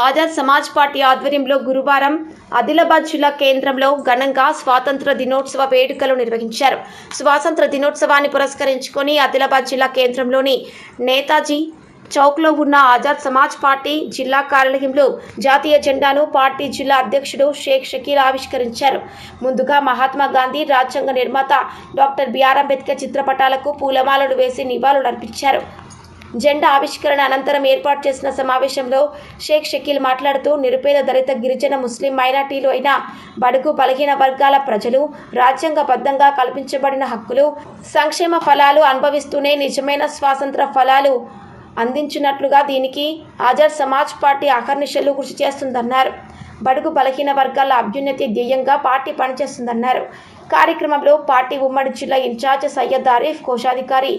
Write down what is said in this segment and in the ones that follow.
Azad Samaj party ఆధ్వర్యంలో గురువారం ఆదిలాబాద్ జిల్లా కేంద్రంలో ఘనంగా స్వాతంత్ర దినోత్సవ వేడుకలు నిర్వహించారు. స్వాతంత్ర దినోత్సవాన్ని పురస్కరించుకొని ఆదిలాబాద్ జిల్లా కేంద్రంలోని నేతాజీ చౌక్లో ఉన్న ఆజాద్ సమాజ్ పార్టీ జిల్లా కార్యాలయంలో జాతీయ జెండాను పార్టీ జిల్లా అధ్యక్షుడు షేక్ షకీల్ ఆవిష్కరించారు. ముందుగా మహాత్మా గాంధీ, రాజ్యాంగ నిర్మాత డాక్టర్ బిఆర్ అంబేద్కర్ చిత్రపటాలకు పూలమాలలు వేసి నివాళులర్పించారు. జెండా ఆవిష్కరణ అనంతరం ఏర్పాటు చేసిన సమావేశంలో షేక్ షకీల్ మాట్లాడుతూ, నిరుపేద, దళిత, గిరిజన, ముస్లిం మైనార్టీలు అయిన బడుగు బలహీన వర్గాల ప్రజలు రాజ్యాంగబద్ధంగా కల్పించబడిన హక్కులు, సంక్షేమ ఫలాలు అనుభవిస్తూనే నిజమైన స్వాతంత్ర ఫలాలు అందించినట్లుగా దీనికి ఆజాద్ సమాజ్ పార్టీ అహర్నిశలు కృషి చేస్తుందన్నారు. బడుగు బలహీన వర్గాల అభ్యున్నతి ధ్యేయంగా పార్టీ పనిచేస్తుందన్నారు. కార్యక్రమంలో పార్టీ ఉమ్మడి జిల్లా ఇన్ఛార్జ్ సయ్యద్ ఆరిఫ్, కోశాధికారి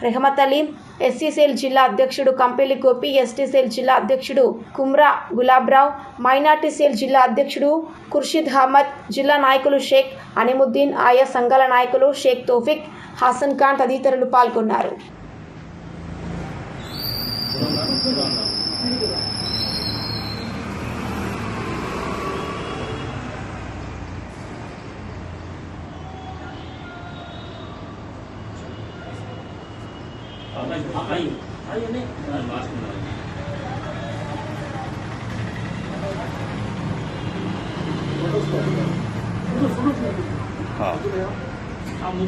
రెహమత్ అలీ, ఎస్సీ సెల్ జిల్లా అధ్యక్షుడు కంపెలి గోపి, ఎస్టీ సెల్ జిల్లా అధ్యక్షుడు కుమ్రా గులాబ్రావ్, మైనార్టీ సెల్ జిల్లా అధ్యక్షుడు ఖుర్షీద్ అహ్మద్, జిల్లా నాయకులు షేక్ అనిముద్దీన్, ఆయా సంఘాల నాయకులు షేక్ తౌఫిక్, హసన్ ఖాన్ తదితరులు పాల్గొన్నారు. हाँ